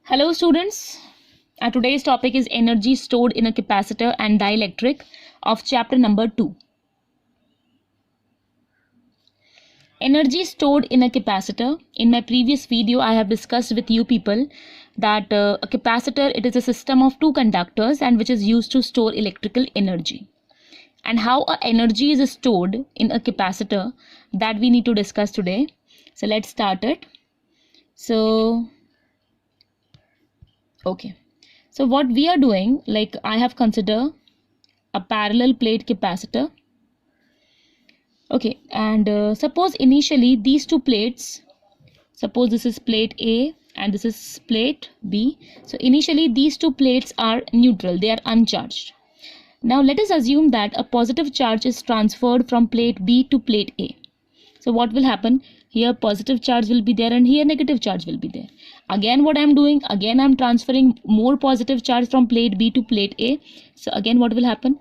Hello students, today's topic is energy stored in a capacitor and dielectric of chapter number 2. Energy stored in a capacitor. In my previous video I have discussed with you people that a capacitor, it is a system of two conductors and which is used to store electrical energy. And how energy is stored in a capacitor, that we need to discuss today. So let's start it. Okay, so what we are doing, like I have considered a parallel plate capacitor. Okay, and suppose initially these two plates, suppose this is plate A and this is plate B. So initially these two plates are neutral, they are uncharged. Now let us assume that a positive charge is transferred from plate B to plate A. So what will happen? Here positive charge will be there and here negative charge will be there. Again what I am doing, again I am transferring more positive charge from plate B to plate A. So again what will happen?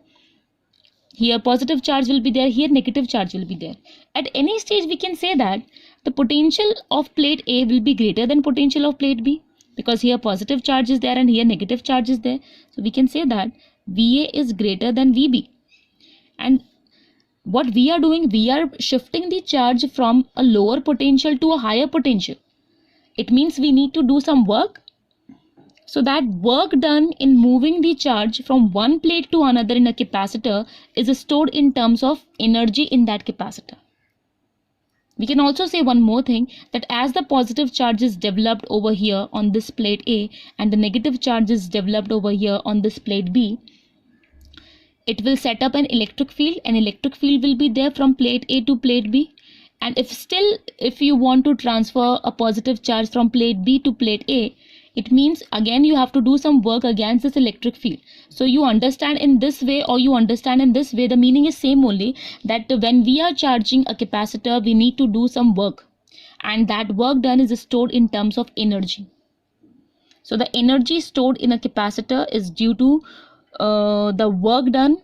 Here positive charge will be there, here negative charge will be there. At any stage we can say that the potential of plate A will be greater than potential of plate B, because here positive charge is there and here negative charge is there. So we can say that VA is greater than VB. And what we are doing, we are shifting the charge from a lower potential to a higher potential. It means we need to do some work. So that work done in moving the charge from one plate to another in a capacitor is stored in terms of energy in that capacitor. We can also say one more thing, that as the positive charge is developed over here on this plate A and the negative charge is developed over here on this plate B, it will set up an electric field. An electric field will be there from plate A to plate B. And if you want to transfer a positive charge from plate B to plate A, it means again you have to do some work against this electric field. So you understand in this way or you understand in this way, the meaning is same only, that when we are charging a capacitor, we need to do some work. And that work done is stored in terms of energy. So the energy stored in a capacitor is due to the work done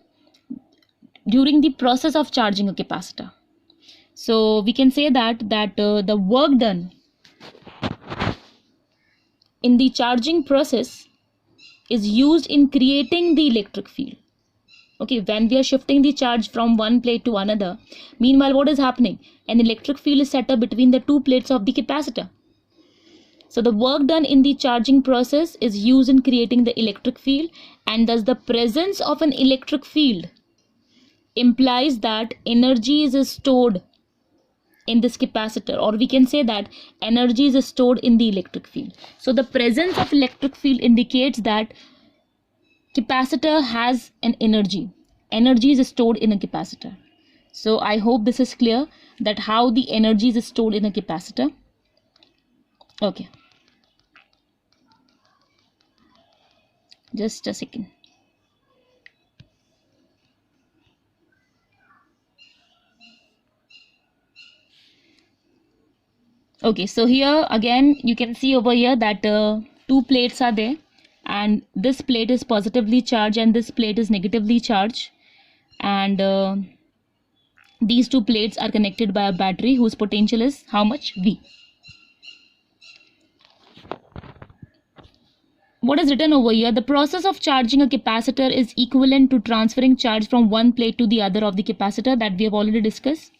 during the process of charging a capacitor. So we can say that the work done in the charging process is used in creating the electric field. Okay, when we are shifting the charge from one plate to another, meanwhile what is happening? An electric field is set up between the two plates of the capacitor. So the work done in the charging process is used in creating the electric field, and thus the presence of an electric field implies that energy is stored in this capacitor, or we can say that energy is stored in the electric field. So the presence of electric field indicates that capacitor has an energy. Energy is stored in a capacitor. So I hope this is clear, that how the energy is stored in a capacitor. Okay. Just a second. Okay, so here again you can see over here that two plates are there, and this plate is positively charged and this plate is negatively charged, and these two plates are connected by a battery whose potential is how much? V. What is written over here? The process of charging a capacitor is equivalent to transferring charge from one plate to the other of the capacitor, that we have already discussed.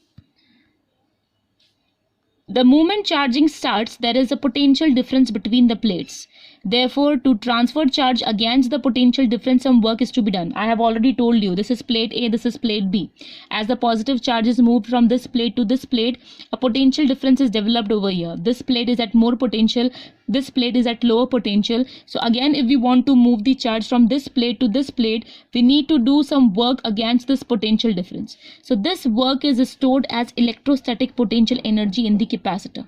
The moment charging starts, there is a potential difference between the plates. Therefore, to transfer charge against the potential difference, some work is to be done. I have already told you, this is plate A, this is plate B. As the positive charge is moved from this plate to this plate, a potential difference is developed over here. This plate is at more potential, this plate is at lower potential. So again, if we want to move the charge from this plate to this plate, we need to do some work against this potential difference. So this work is stored as electrostatic potential energy in the capacitor.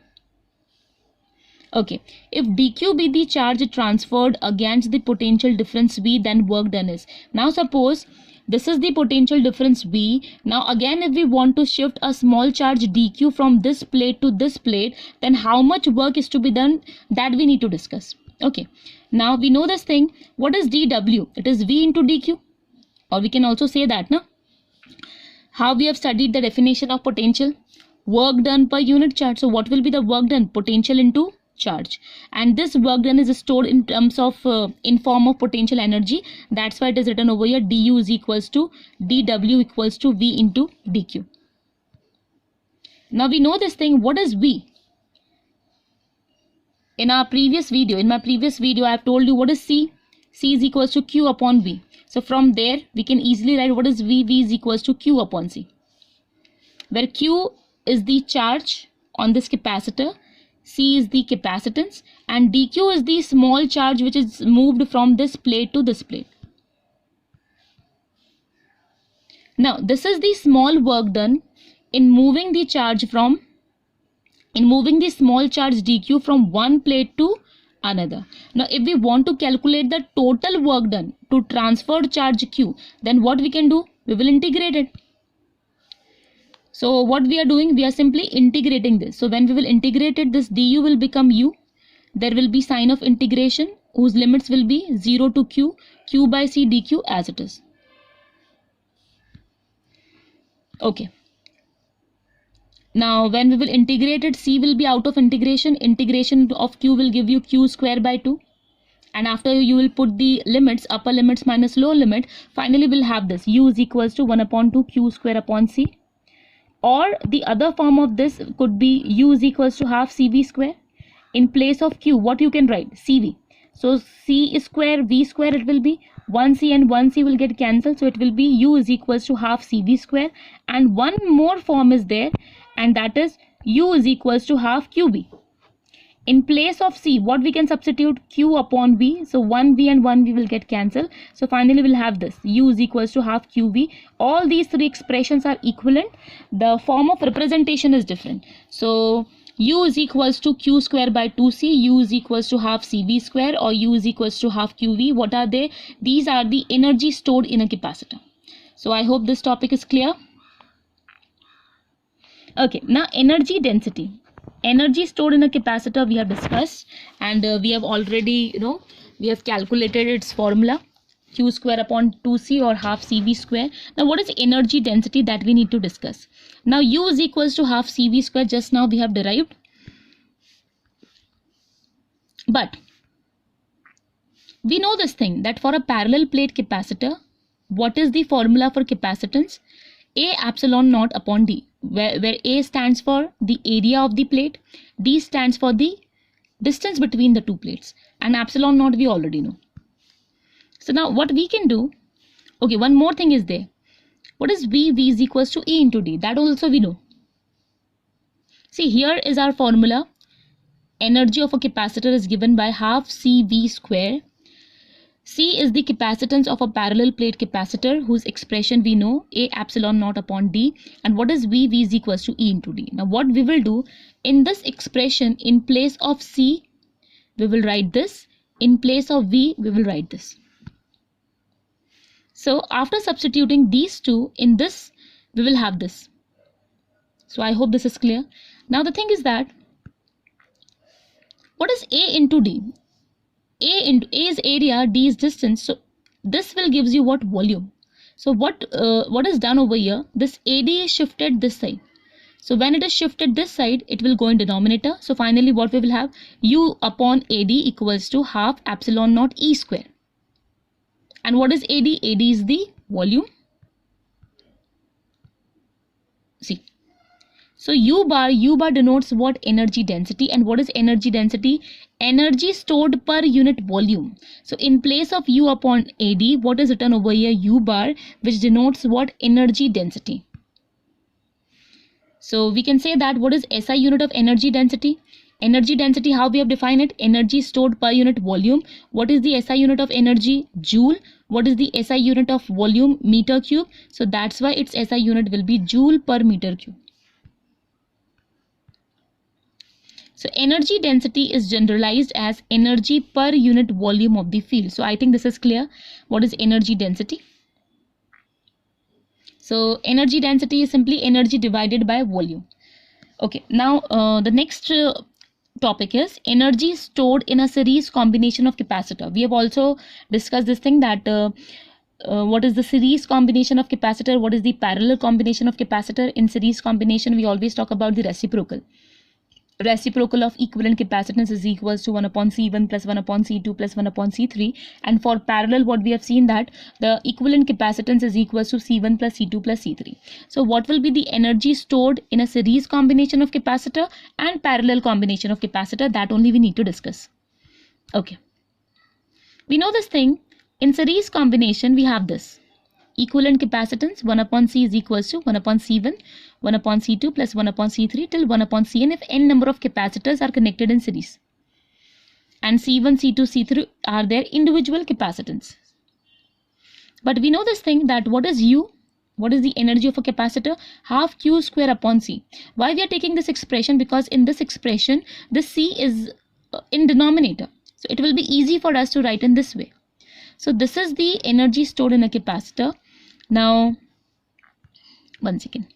Okay, if dq be the charge transferred against the potential difference V, then work done is. Now suppose this is the potential difference V. Now again, if we want to shift a small charge dq from this plate to this plate, then how much work is to be done, that we need to discuss. Okay, now we know this thing. What is dw? It is V into dq, or we can also say that, na? How we have studied the definition of potential? Work done per unit charge. So what will be the work done? Potential into charge, and this work done is stored in terms of in form of potential energy. That's why it is written over here, du is equals to dw equals to v into dq. Now we know this thing. What is v? In my previous video I have told you what is c. C is equals to q upon v. So from there we can easily write what is v. V is equals to q upon c, where q is the charge on this capacitor, C is the capacitance, and dq is the small charge which is moved from this plate to this plate. Now this is the small work done in moving the small charge dq from one plate to another. Now if we want to calculate the total work done to transfer charge q, then what we can do? We will integrate it. So what we are doing, we are simply integrating this. So when we will integrate it, this du will become u. There will be sign of integration whose limits will be 0 to q, q by c dq as it is. Okay. Now when we will integrate it, c will be out of integration. Integration of q will give you q square by 2. And after you will put the limits, upper limits minus lower limit, finally we'll have this u is equals to 1 upon 2 q square upon c. Or the other form of this could be u is equals to half cv square. In place of q, what you can write? Cv. So c square v square it will be 1c and 1c will get cancelled. So it will be u is equals to half cv square. And one more form is there, and that is u is equals to half qv. In place of c, what we can substitute? Q upon v. So 1v and 1v will get cancelled. So finally we'll have this u is equals to half qv. All these three expressions are equivalent. The form of representation is different. So u is equals to q square by 2c, u is equals to half cv square, or u is equals to half qv. What are they? These are the energy stored in a capacitor. So I hope this topic is clear. Okay, now energy density. Energy stored in a capacitor we have discussed, and we have already, we have calculated its formula, q square upon 2c or half cv square. Now what is energy density that we need to discuss? Now u is equals to half cv square, just now we have derived. But we know this thing, that for a parallel plate capacitor, what is the formula for capacitance? A epsilon naught upon d, where A stands for the area of the plate, D stands for the distance between the two plates, and epsilon naught we already know. So now what we can do, okay, one more thing is there. What is V? V is equals to E into D. That also we know. See, here is our formula. Energy of a capacitor is given by half CV square. C is the capacitance of a parallel plate capacitor, whose expression we know, A epsilon naught upon D. And what is V? V is equals to E into D. Now what we will do, in this expression, in place of C, we will write this. In place of V, we will write this. So after substituting these two in this, we will have this. So I hope this is clear. Now the thing is that, what is A into D? A is area, D is distance. So this will gives you what? Volume. So what is done over here? This AD is shifted this side. So when it is shifted this side, it will go in denominator. So finally what we will have? U upon AD equals to half epsilon naught E square. And what is AD? AD is the volume. See. So U bar denotes what? Energy density. And what is energy density? Energy stored per unit volume. So in place of U upon AD, what is written over here? U bar, which denotes what? Energy density. So we can say that what is SI unit of energy density? Energy density, how we have defined it? Energy stored per unit volume. What is the SI unit of energy? Joule. What is the SI unit of volume? Meter cube. So that's why its SI unit will be joule per meter cube. So energy density is generalized as energy per unit volume of the field. So I think this is clear. What is energy density? So energy density is simply energy divided by volume. Okay, now the next topic is energy stored in a series combination of capacitor. We have also discussed this thing, that what is the series combination of capacitor, what is the parallel combination of capacitor. In series combination we always talk about the reciprocal. reciprocal of equivalent capacitance is equals to 1 upon C1 plus 1 upon C2 plus 1 upon C3. And for parallel, what we have seen that the equivalent capacitance is equals to C1 plus C2 plus C3. So what will be the energy stored in a series combination of capacitor and parallel combination of capacitor? That only we need to discuss. Okay. We know this thing. In series combination, we have this. Equivalent capacitance 1 upon C is equals to 1 upon C1, 1 upon C2 plus 1 upon C3 till 1 upon Cn if n number of capacitors are connected in series. And C1, C2, C3 are their individual capacitance. But we know this thing that what is U? What is the energy of a capacitor? Half Q square upon C. Why we are taking this expression? Because in this expression, the C is in denominator. So it will be easy for us to write in this way. So this is the energy stored in a capacitor. Now, one second.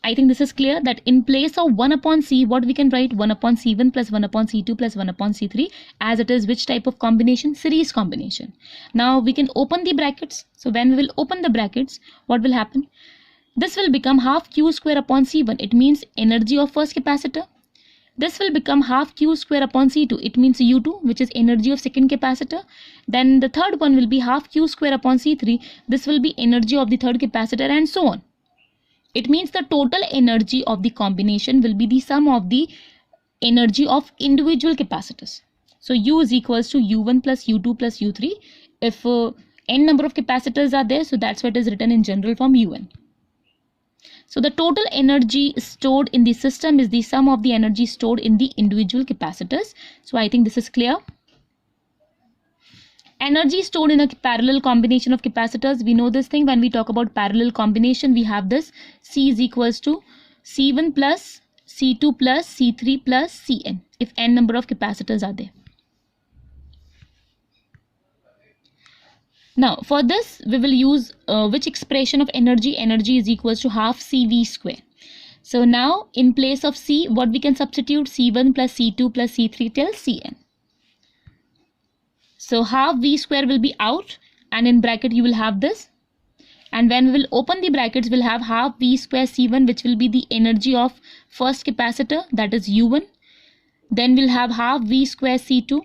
I think this is clear that in place of 1 upon C, what we can write 1 upon C1 plus 1 upon C2 plus 1 upon C3, as it is which type of combination? Series combination. Now we can open the brackets. So when we will open the brackets, what will happen? This will become half Q square upon C1. It means energy of first capacitor. This will become half Q square upon C2. It means U2, which is energy of second capacitor. Then the third one will be half Q square upon C3. This will be energy of the third capacitor, and so on. It means the total energy of the combination will be the sum of the energy of individual capacitors. So U is equals to U1 plus U2 plus U3. If n number of capacitors are there, so that's what is written in general form UN. So the total energy stored in the system is the sum of the energy stored in the individual capacitors. So I think this is clear. Energy stored in a parallel combination of capacitors. We know this thing when we talk about parallel combination. We have this C is equals to C1 plus C2 plus C3 plus Cn if n number of capacitors are there. Now for this we will use which expression of energy? Energy is equals to half CV square. So now in place of C, what we can substitute? C1 plus C2 plus C3 till Cn. So half V square will be out, and in bracket you will have this. And when we will open the brackets, we'll have half V square C1, which will be the energy of first capacitor, that is U1. Then we'll have half V square C2.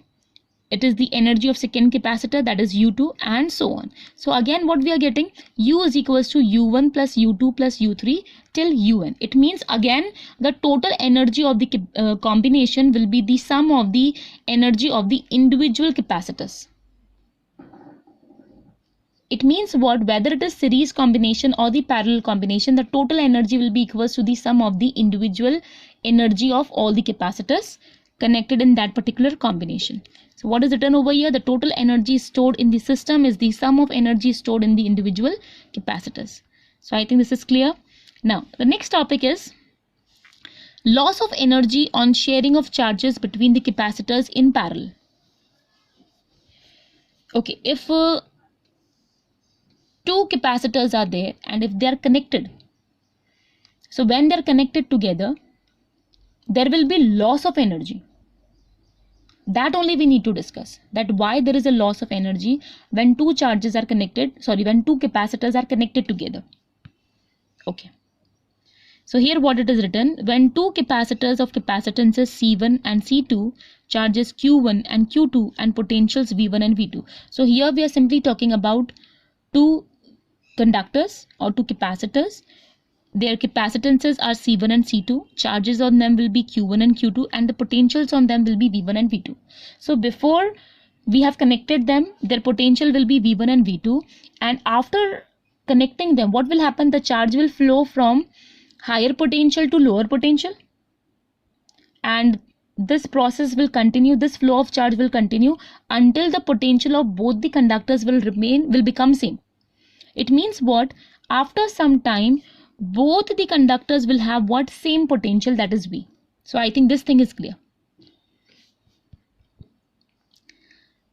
It is the energy of second capacitor, that is U2, and so on. So again what we are getting? U is equals to U1 plus U2 plus U3 till UN. It means again the total energy of the combination will be the sum of the energy of the individual capacitors. It means what? Whether it is series combination or the parallel combination, the total energy will be equals to the sum of the individual energy of all the capacitors connected in that particular combination. So what is written over here? The total energy stored in the system is the sum of energy stored in the individual capacitors. So I think this is clear. Now the next topic is loss of energy on sharing of charges between the capacitors in parallel. Okay, if two capacitors are there and if they are connected, so when they are connected together, there will be loss of energy. That only we need to discuss, that why there is a loss of energy when two charges are connected, when two capacitors are connected together. Okay. So here what it is written, when two capacitors of capacitances C1 and C2, charges Q1 and Q2 and potentials V1 and V2. So here we are simply talking about two conductors or two capacitors. Their capacitances are C1 and C2, charges on them will be Q1 and Q2, and the potentials on them will be V1 and V2. So before we have connected them, their potential will be V1 and V2, and after connecting them, what will happen? The charge will flow from higher potential to lower potential, and this process will continue, this flow of charge will continue until the potential of both the conductors will become same. It means what? After some time, both the conductors will have what? Same potential, that is V. So I think this thing is clear.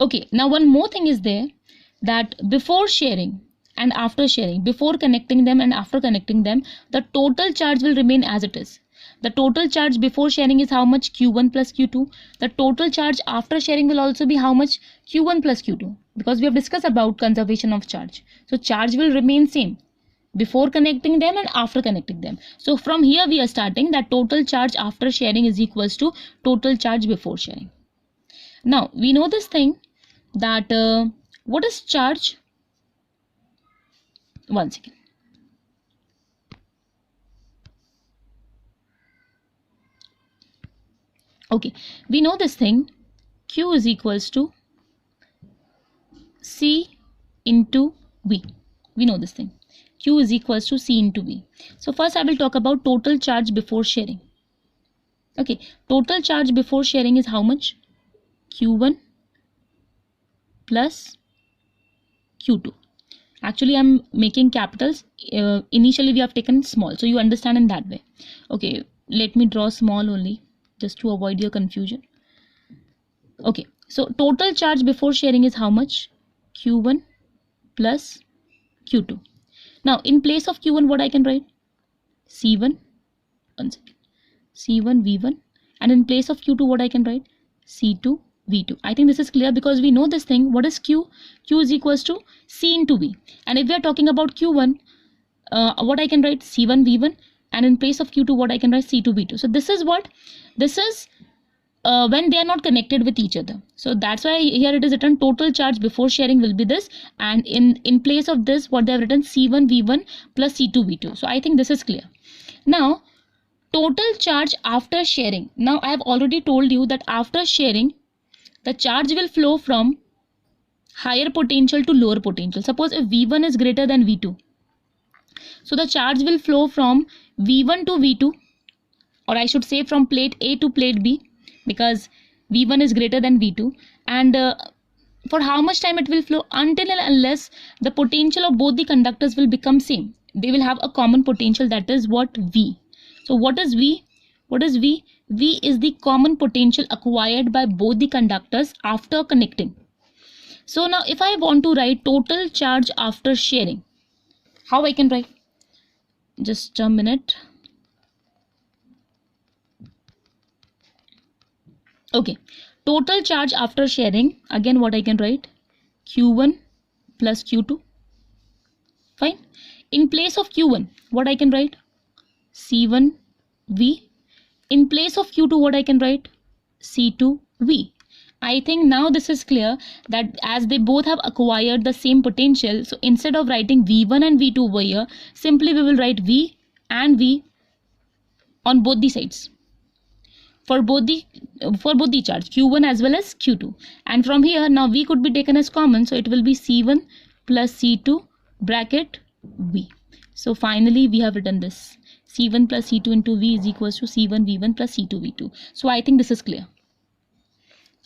Okay, now one more thing is there, that before sharing and after sharing, before connecting them and after connecting them, the total charge will remain as it is. The total charge before sharing is how much? Q1 plus Q2. The total charge after sharing will also be how much? Q1 plus Q2, because we have discussed about conservation of charge. So charge will remain same. before connecting them and after connecting them. So from here we are starting that total charge after sharing is equals to total charge before sharing. Now we know this thing that what is charge? One second. Okay, we know this thing, Q is equals to C into V. We know this thing. Q is equals to C into V. So first I will talk about total charge before sharing. Okay, total charge before sharing is how much? Q1 plus Q2. Actually I'm making capitals. Initially we have taken small, so you understand in that way. Okay, let me draw small only just to avoid your confusion. Okay, so total charge before sharing is how much? Q1 plus Q2. Now in place of Q1 what I can write? C1, one second, C1 V1, and in place of Q2 what I can write? C2 V2. I think this is clear because we know this thing. What is Q? Q is equals to C into V. And if we are talking about Q1, what I can write? C1 V1, and in place of Q2 what I can write? C2 V2. So this is what? This is when they are not connected with each other. So that's why here it is written total charge before sharing will be this, and in place of this what they have written C1 V1 plus C2 V2. So I think this is clear. Now total charge after sharing. Now I have already told you that after sharing the charge will flow from higher potential to lower potential. Suppose if V1 is greater than V2, so the charge will flow from V1 to V2, or I should say from plate A to plate B, because V1 is greater than V2. And for how much time it will flow? Until and unless the potential of both the conductors will become same. They will have a common potential, that is what? V. So what is V? What is V? V is the common potential acquired by both the conductors after connecting. So now if I want to write total charge after sharing, how I can write? Just a minute. Okay, total charge after sharing, again what I can write? Q1 plus Q2. Fine. In place of Q1, what I can write? C1 V. In place of Q2, what I can write? C2 V. I think now this is clear that as they both have acquired the same potential, so instead of writing V1 and V2 over here, simply we will write V and V on both the sides. For both the charge Q1 as well as Q2, and from here now V could be taken as common, so it will be C1 plus C2 bracket V. So finally we have written this, C1 plus C2 into V is equals to C1 V1 plus C2 V2. So I think this is clear.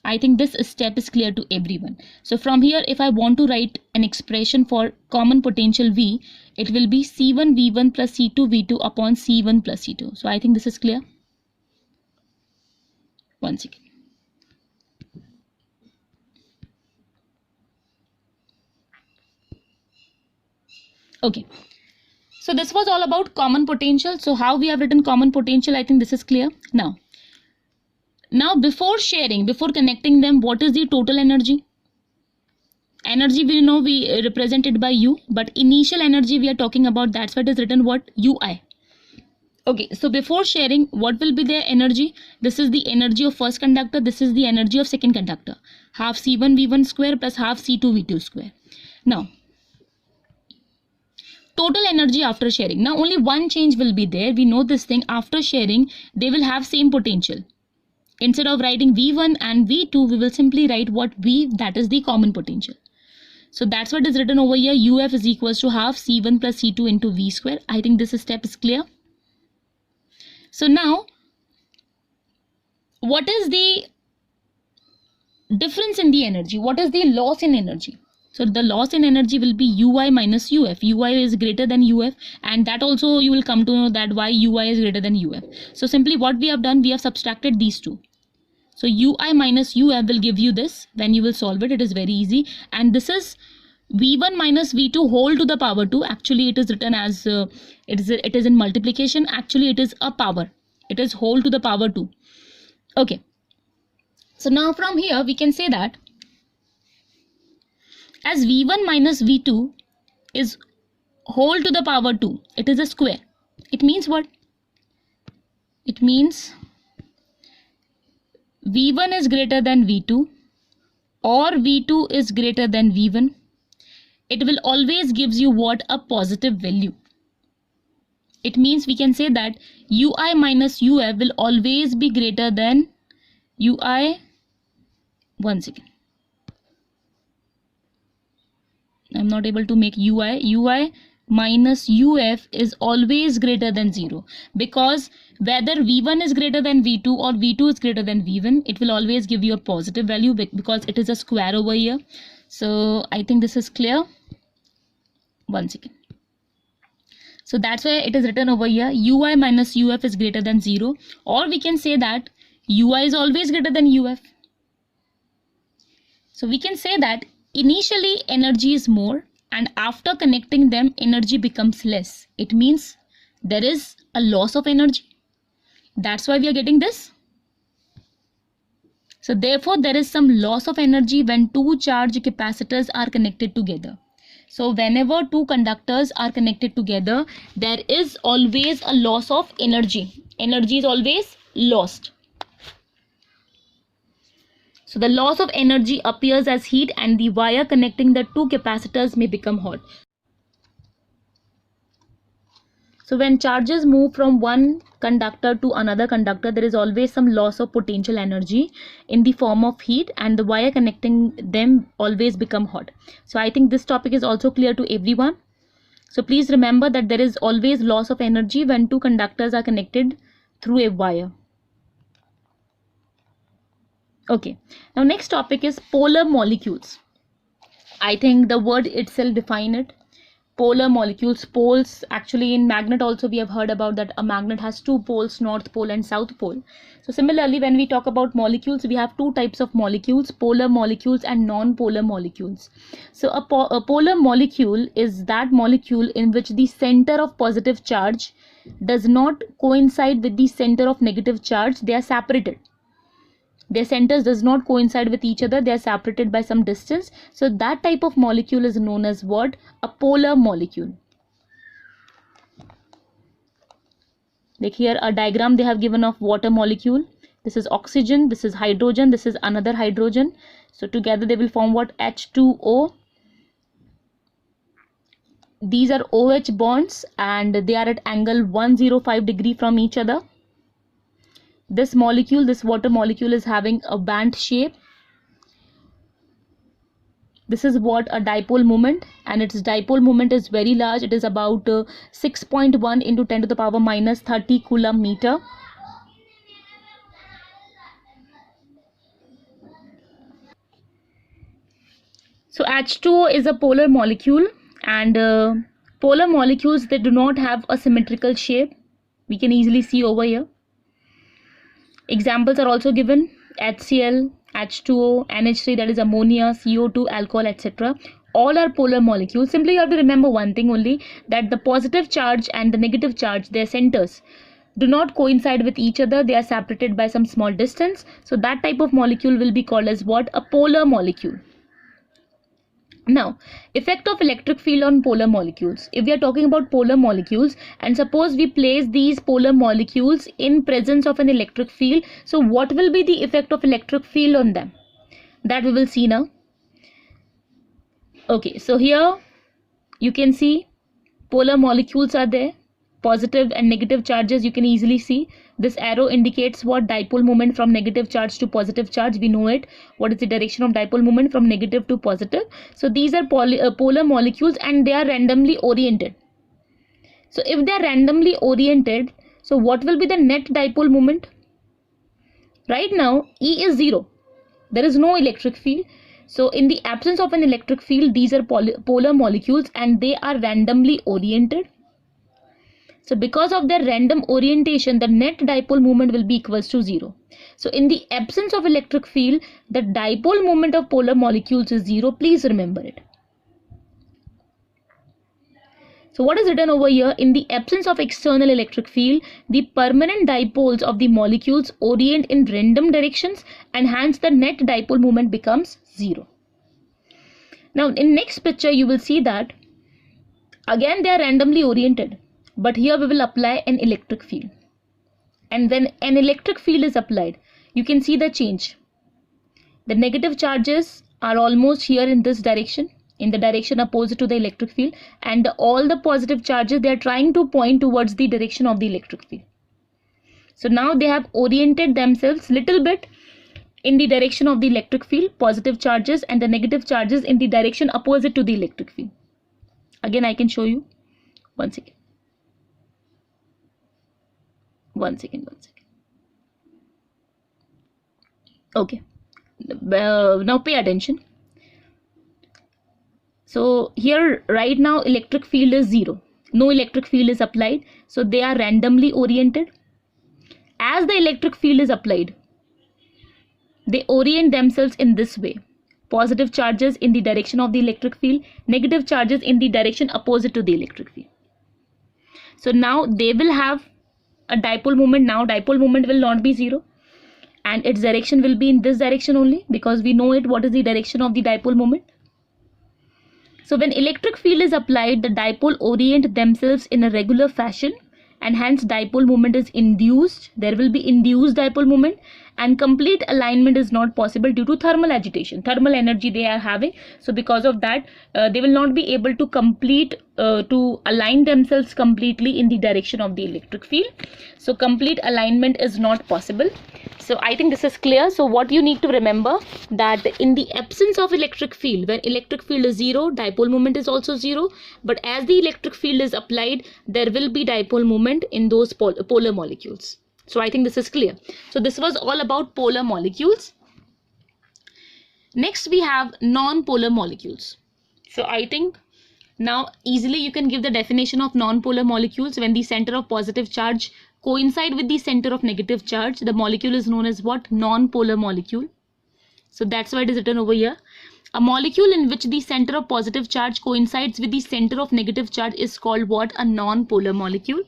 I think this step is clear to everyone. So from here if I want to write an expression for common potential V, it will be C1 V1 plus C2 V2 upon C1 plus C2. So I think this is clear. One second. Okay, so this was all about common potential. So how we have written common potential, I think this is clear. Now before sharing, before connecting them, what is the total energy? Energy we know we represented by U, but initial energy we are talking about, that's why it is written what? UI. Okay, so before sharing, what will be their energy? This is the energy of first conductor, this is the energy of second conductor. Half C1 V1 square plus half C2 V2 square. Now, total energy after sharing. Now, only one change will be there. We know this thing. After sharing, they will have same potential. Instead of writing V1 and V2, we will simply write what? V, that is the common potential. So that's what is written over here. UF is equals to half C1 plus C2 into V square. I think this step is clear. So now, what is the difference in the energy? What is the loss in energy? So the loss in energy will be UI minus UF. UI is greater than UF, and that also you will come to know that why UI is greater than UF. So simply what we have done, we have subtracted these two. So UI minus UF will give you this. When you will solve it, it is very easy. And this is V1 minus V2 whole to the power 2. Actually, it is written as, it is in multiplication. Actually, it is a power. It is whole to the power 2. Okay. So now from here, we can say that as V1 minus V2 is whole to the power 2. It is a square. It means what? It means V1 is greater than V2 or V2 is greater than V1. It will always gives you what? A positive value. It means we can say that Ui minus Uf will always be greater than Ui. One second. I'm not able to make Ui. Ui minus Uf is always greater than 0, because whether V1 is greater than V2 or V2 is greater than V1, it will always give you a positive value because it is a square over here. So I think this is clear. One second. So that's why it is written over here, Ui minus Uf is greater than 0, or we can say that Ui is always greater than Uf. So we can say that initially energy is more and after connecting them energy becomes less. It means there is a loss of energy. That's why we are getting this. So therefore there is some loss of energy when two charge capacitors are connected together. So whenever two conductors are connected together, there is always a loss of energy. Energy is always lost. So the loss of energy appears as heat and the wire connecting the two capacitors may become hot. So when charges move from one conductor to another conductor, there is always some loss of potential energy in the form of heat and the wire connecting them always become hot. So I think this topic is also clear to everyone. So please remember that there is always loss of energy when two conductors are connected through a wire. Okay, now next topic is polar molecules. I think the word itself define it. Polar molecules, poles. Actually in magnet also we have heard about that a magnet has two poles, north pole and south pole. So similarly when we talk about molecules, we have two types of molecules, polar molecules and non-polar molecules. So a polar molecule is that molecule in which the center of positive charge does not coincide with the center of negative charge. They are separated. Their centers does not coincide with each other. They are separated by some distance. So that type of molecule is known as what? A polar molecule. Like here a diagram they have given of water molecule. This is oxygen, this is hydrogen, this is another hydrogen. So together they will form what? H2O. These are OH bonds and they are at angle 105 degree from each other. This molecule, this water molecule is having a band shape. This is what? A dipole moment, and its dipole moment is very large. It is about 6.1 into 10 to the power minus 30 coulomb meter. So H2O is a polar molecule, and polar molecules, they do not have a symmetrical shape. We can easily see over here. Examples are also given: HCl, H2O, NH3, that is ammonia, CO2, alcohol, etc. All are polar molecules. Simply you have to remember one thing only, that the positive charge and the negative charge, their centers do not coincide with each other. They are separated by some small distance. So that type of molecule will be called as what? A polar molecule. Now, effect of electric field on polar molecules. If we are talking about polar molecules and suppose we place these polar molecules in presence of an electric field, so what will be the effect of electric field on them? That we will see now. Okay, so here you can see polar molecules are there. Positive and negative charges you can easily see. This arrow indicates what? Dipole moment from negative charge to positive charge. We know it. What is the direction of dipole moment from negative to positive? So these are polar molecules and they are randomly oriented. So if they are randomly oriented, so what will be the net dipole moment? Right now E is 0. There is no electric field. So in the absence of an electric field, these are polar molecules and they are randomly oriented. So because of their random orientation, the net dipole moment will be equals to 0. So in the absence of electric field, the dipole moment of polar molecules is 0. Please remember it. So what is written over here? In the absence of external electric field, the permanent dipoles of the molecules orient in random directions and hence the net dipole moment becomes 0. Now in next picture you will see that Again, they are randomly oriented, but here we will apply an electric field. And when an electric field is applied, you can see the change. The negative charges are almost here in this direction, in the direction opposite to the electric field, and all the positive charges, they are trying to point towards the direction of the electric field. So now they have oriented themselves little bit in the direction of the electric field, positive charges, and the negative charges in the direction opposite to the electric field. Again, I can show you. One second. Okay. Now pay attention. So here right now electric field is 0. No electric field is applied. So they are randomly oriented. As the electric field is applied, they orient themselves in this way. Positive charges in the direction of the electric field, negative charges in the direction opposite to the electric field. So now they will have a dipole moment. Now dipole moment will not be 0, and its direction will be in this direction only, because we know it what is the direction of the dipole moment. So when electric field is applied, the dipole orient themselves in a regular fashion, and hence dipole moment is induced. There will be induced dipole moment, and complete alignment is not possible due to thermal agitation, thermal energy they are having. So because of that, they will not be able to to align themselves completely in the direction of the electric field. So complete alignment is not possible. So I think this is clear. So what you need to remember, that in the absence of electric field, when electric field is 0, dipole moment is also 0. But as the electric field is applied, there will be dipole moment in those polar molecules. So I think this is clear. So this was all about polar molecules. Next we have non-polar molecules. So I think now easily you can give the definition of non-polar molecules. When the center of positive charge coincide with the center of negative charge, the molecule is known as what? Non-polar molecule. So that's why it is written over here. A molecule in which the center of positive charge coincides with the center of negative charge is called what? A non-polar molecule.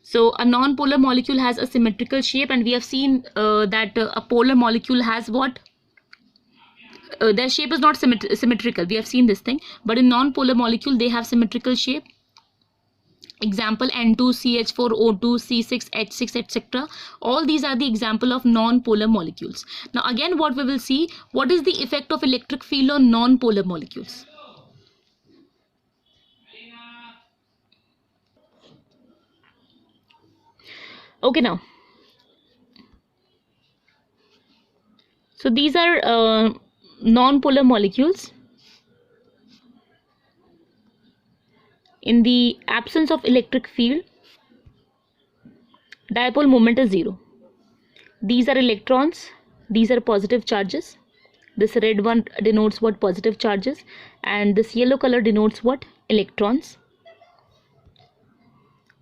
So a non-polar molecule has a symmetrical shape, and we have seen that a polar molecule has what? Their shape is not symmetrical. We have seen this thing, but in non-polar molecule they have symmetrical shape. Example N2CH4O2 C6H6 etc. All these are the example of non-polar molecules. Now again, what we will see, what is the effect of electric field on non-polar molecules? Okay, now so these are non-polar molecules. In the absence of electric field, dipole moment is 0. These are electrons, these are positive charges. This red one denotes what? Positive charges, and this yellow color denotes what? Electrons.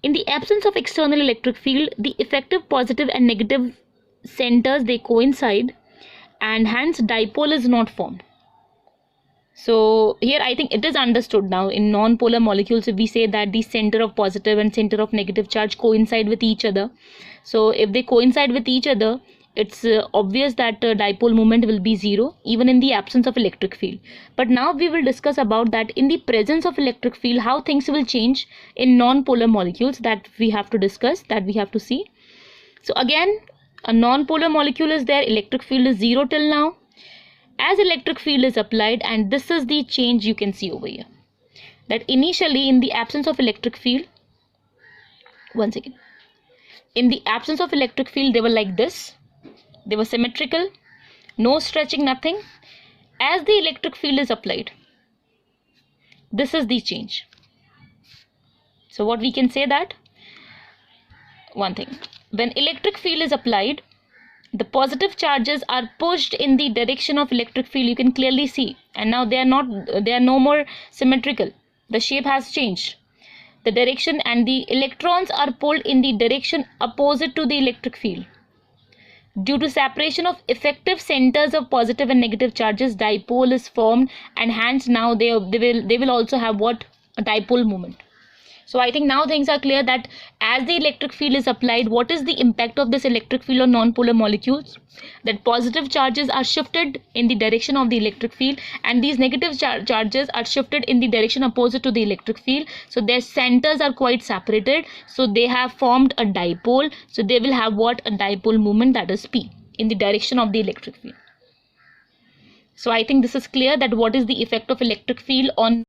In the absence of external electric field, the effective positive and negative centers, they coincide, and hence dipole is not formed. So here I think it is understood now. In non-polar molecules, if we say that the center of positive and center of negative charge coincide with each other, so if they coincide with each other, it's obvious that dipole moment will be 0 even in the absence of electric field. But now we will discuss about that in the presence of electric field, how things will change in non-polar molecules, that we have to discuss, that we have to see. So again, a non-polar molecule is there, electric field is 0 till now. As electric field is applied, and this is the change you can see over here, that initially in the absence of electric field, one second, in the absence of electric field they were like this, they were symmetrical, no stretching, nothing. As the electric field is applied, this is the change. So what we can say, that one thing, when electric field is applied, the positive charges are pushed in the direction of electric field, you can clearly see, and now they are no more symmetrical. The shape has changed, the direction, and the electrons are pulled in the direction opposite to the electric field. Due to separation of effective centers of positive and negative charges, dipole is formed, and hence now they will also have what? A dipole moment. So I think now things are clear that as the electric field is applied, what is the impact of this electric field on non-polar molecules? That positive charges are shifted in the direction of the electric field, and these negative charges are shifted in the direction opposite to the electric field. So their centers are quite separated. So they have formed a dipole. So they will have what? A dipole moment, that is P, in the direction of the electric field. So I think this is clear that what is the effect of electric field on